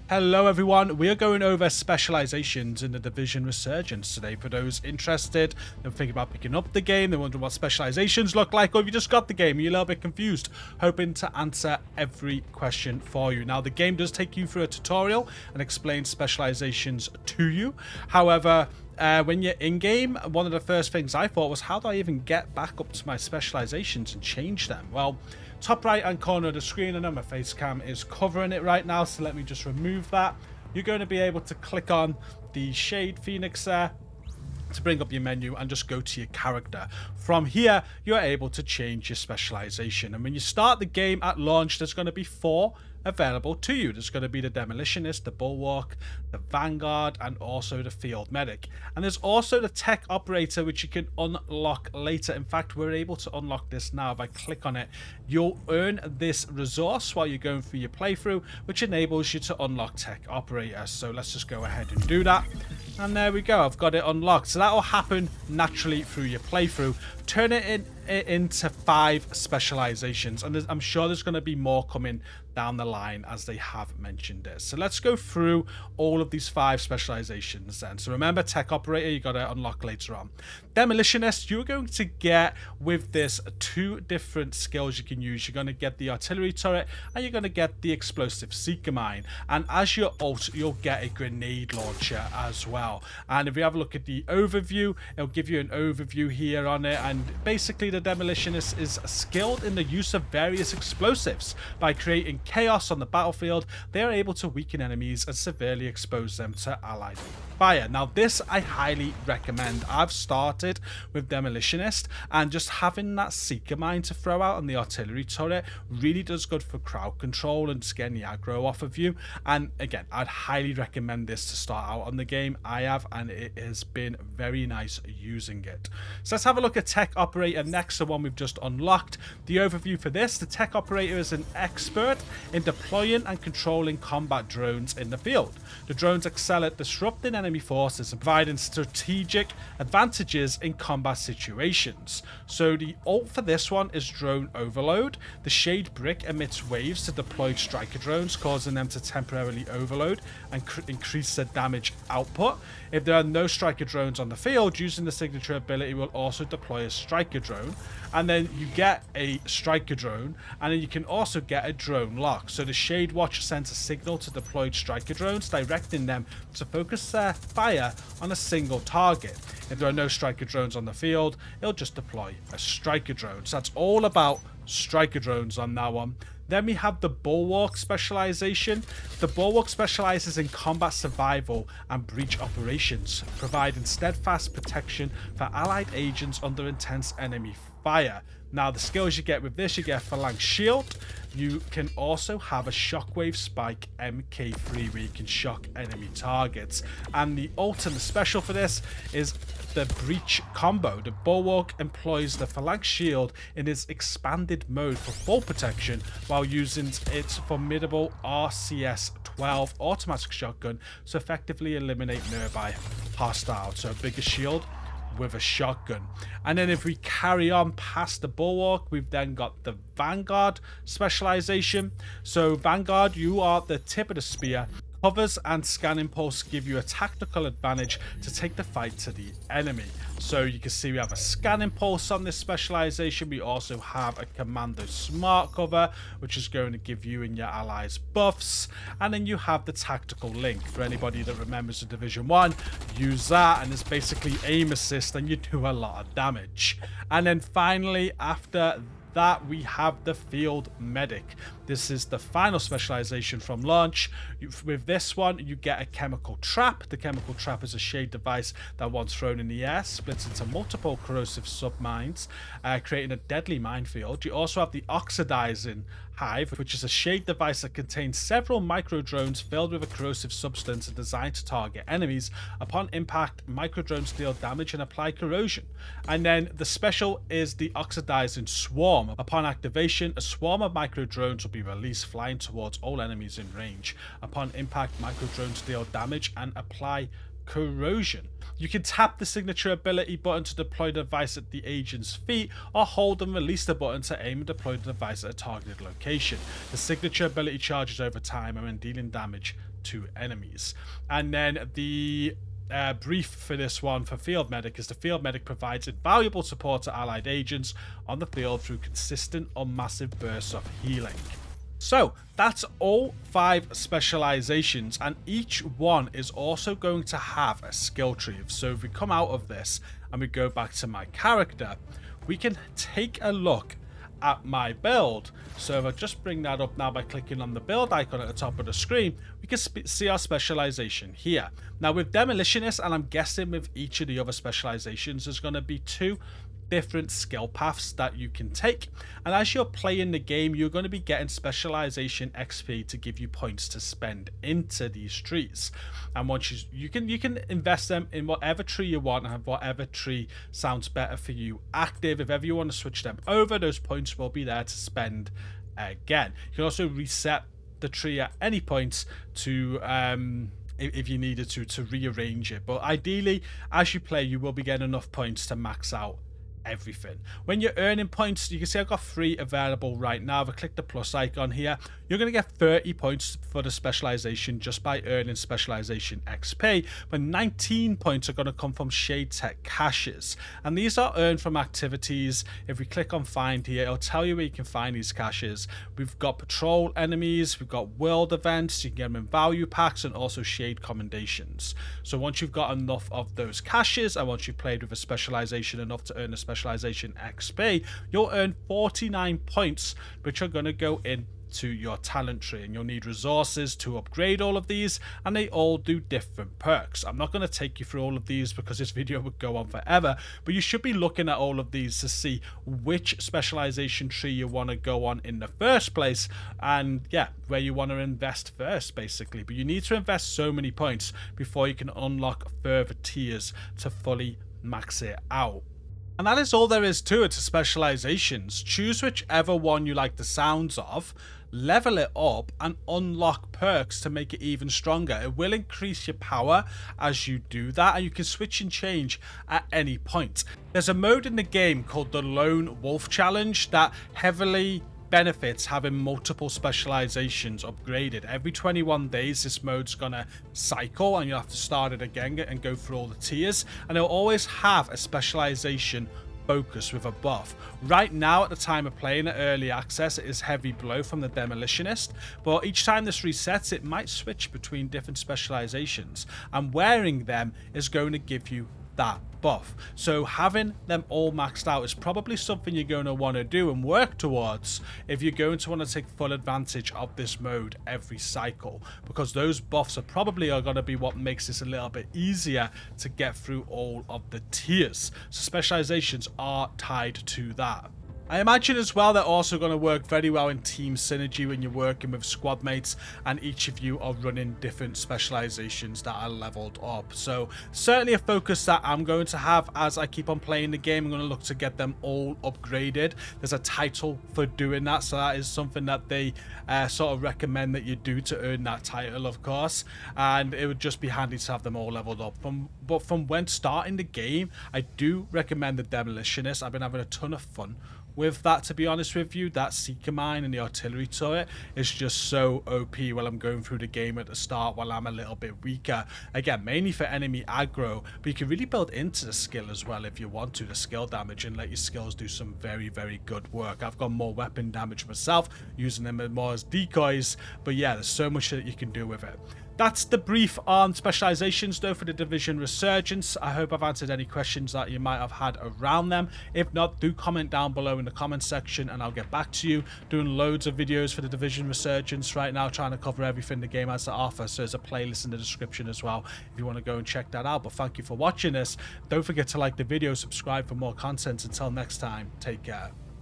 Hello everyone, we are going over specializations in the Division Resurgence today. For those interested, they're thinking about picking up the game, they're wondering what specializations look like, or if you just got the game, you're a little bit confused, hoping to answer every question for you. Now, the game does take you through a tutorial and explain specializations to you. However, when you're in-game, one of the first things I thought was, how do I even get back up to my specializations and change them? Well, top right hand corner of the screen, I know my face cam is covering it right now, so let me just remove that. You're going to be able to click on the Shade Phoenix there to bring up your menu and just go to your character. From here, you're able to change your specialization. And when you start the game at launch, there's going to be 4 available to you. There's going to be the Demolitionist, the Bulwark, the Vanguard, and also the Field Medic. And there's also the Tech Operator, which you can unlock later. In fact, we're able to unlock this now. If I click on it, you'll earn this resource while you're going through your playthrough, which enables you to unlock Tech Operator. So let's just go ahead and do that. And there we go, I've got it unlocked. So that will happen naturally through your playthrough. Turn it into 5 specializations, and I'm sure there's going to be more coming down the line as they have mentioned it. So let's go through all of these 5 specializations then. So remember, Tech Operator, you got to unlock later on. Demolitionist, you're going to get with this 2 different skills you can use. You're going to get the Artillery Turret and you're going to get the Explosive Seeker Mine. And as your ult, you'll get a Grenade Launcher as well. And if you have a look at the overview, it'll give you an overview here on it. And basically, the Demolitionist is skilled in the use of various explosives. By creating chaos on the battlefield, they are able to weaken enemies and severely expose them to allied fire. Now, this I highly recommend. I've started with Demolitionist, and just having that Seeker Mine to throw out on the Artillery Turret really does good for crowd control and just getting the aggro off of you. And again, I'd highly recommend this to start out on the game. I have, and it has been very nice using it. So let's have a look at Tech Operator next, the one we've just unlocked. The overview for this: the Tech Operator is an expert in deploying and controlling combat drones in the field. The drones excel at disrupting enemy forces and providing strategic advantages in combat situations. So the ult for this one is Drone Overload. The Shade Brick emits waves to deployed striker drones, causing them to temporarily overload and increase their damage output. If there are no striker drones on the field, using the signature ability will also deploy a striker drone, and then you get a striker drone, and then you can also get a drone lock. So the Shade Watch sends a signal to deployed striker drones, directing them to focus their fire on a single target. If there are no striker drones on the field, it'll just deploy a striker drone. So that's all about striker drones on that one. Then we have the Bulwark specialization. The Bulwark specializes in combat survival and breach operations, providing steadfast protection for allied agents under intense enemy fire. Now, the skills you get with this: you get a Phalanx Shield. You can also have a Shockwave Spike MK3, where you can shock enemy targets. And the ult and the special for this is the Breach combo. The Bulwark employs the Phalanx Shield in its expanded mode for full protection, while using its formidable RCS-12 automatic shotgun to effectively eliminate nearby hostiles. So a bigger shield with a shotgun. And then if we carry on past the Bulwark, we've then got the Vanguard specialization. So Vanguard, you are the tip of the spear. Covers and Scan Impulse give you a tactical advantage to take the fight to the enemy. So you can see we have a Scan Impulse on this specialization. We also have a Commando Smart Cover, which is going to give you and your allies buffs. And then you have the Tactical Link. For anybody that remembers the Division 1, use that, and it's basically aim assist, and you do a lot of damage. And then finally, after that, we have the Field Medic. This is the final specialization from launch. With this one, you get a Chemical Trap. The Chemical Trap is a shade device that, once thrown in the air, splits into multiple corrosive submines, creating a deadly minefield. You also have the Oxidizing Hive, which is a shade device that contains several micro drones filled with a corrosive substance and designed to target enemies. Upon impact, micro drones deal damage and apply corrosion. And then the special is the Oxidizing Swarm. Upon activation, a swarm of micro drones will be released, flying towards all enemies in range. Upon impact, micro drones deal damage and apply corrosion. You can tap the signature ability button to deploy the device at the agent's feet, or hold and release the button to aim and deploy the device at a targeted location. The signature ability charges over time and when dealing damage to enemies. And then the brief for this one for Field Medic is the Field Medic provides invaluable support to allied agents on the field through consistent or massive bursts of healing. So that's all 5 specializations, and each one is also going to have a skill tree. So if we come out of this and we go back to my character, we can take a look at my build. So if I just bring that up now by clicking on the build icon at the top of the screen, we can see our specialization here. Now with Demolitionist, and I'm guessing with each of the other specializations, there's going to be 2 different skill paths that you can take, and as you're playing the game, you're going to be getting specialization XP to give you points to spend into these trees. And once you can invest them in whatever tree you want and have whatever tree sounds better for you active. If ever you want to switch them over, those points will be there to spend again. You can also reset the tree at any point to if you needed to rearrange it, but ideally as you play you will be getting enough points to max out everything. When you're earning points, you can see I've got 3 available right now. If I click the plus icon here, you're going to get 30 points for the specialization just by earning specialization XP, but 19 points are going to come from Shade Tech caches, and these are earned from activities. If we click on find here, it'll tell you where you can find these caches. We've got patrol enemies, we've got world events, you can get them in value packs, and also shade commendations. So once you've got enough of those caches, and once you've played with a specialization enough to earn a specialization XP, you'll earn 49 points, which are going to go into your talent tree, and you'll need resources to upgrade all of these, and they all do different perks. I'm not going to take you through all of these because this video would go on forever, but you should be looking at all of these to see which specialization tree you want to go on in the first place, and yeah, where you want to invest first basically. But you need to invest so many points before you can unlock further tiers to fully max it out. And that is all there is to it, to specializations. Choose whichever one you like the sounds of, level it up, and unlock perks to make it even stronger. It will increase your power as you do that, and you can switch and change at any point. There's a mode in the game called the Lone Wolf Challenge that heavily benefits having multiple specializations upgraded. Every 21 days this mode's gonna cycle, and you'll have to start it again and go through all the tiers, and it'll always have a specialization focus with a buff. Right now at the time of playing it early access, it is Heavy Blow from the Demolitionist, but each time this resets it might switch between different specializations, and wearing them is going to give you that buff. So having them all maxed out is probably something you're going to want to do and work towards if you're going to want to take full advantage of this mode every cycle, because those buffs are probably going to be what makes this a little bit easier to get through all of the tiers. So specializations are tied to that. I imagine as well they're also going to work very well in team synergy when you're working with squad mates and each of you are running different specializations that are leveled up. So certainly a focus that I'm going to have as I keep on playing the game. I'm going to look to get them all upgraded. There's a title for doing that, so that is something that they sort of recommend that you do to earn that title, of course, and it would just be handy to have them all leveled up. But from when starting the game, I do recommend the Demolitionist. I've been having a ton of fun with that, to be honest with you. That Seeker Mine and the artillery turret is just so OP while I'm going through the game at the start while I'm a little bit weaker. Again, mainly for enemy aggro, but you can really build into the skill as well if you want to, the skill damage, and let your skills do some very, very good work. I've got more weapon damage myself, using them more as decoys, but yeah, there's so much that you can do with it. That's the brief on specializations though for the Division Resurgence. I hope I've answered any questions that you might have had around them. If not, do comment down below in the comment section and I'll get back to you. Doing loads of videos for the Division Resurgence right now, trying to cover everything the game has to offer. So there's a playlist in the description as well if you want to go and check that out. But thank you for watching this. Don't forget to like the video, subscribe for more content. Until next time, take care.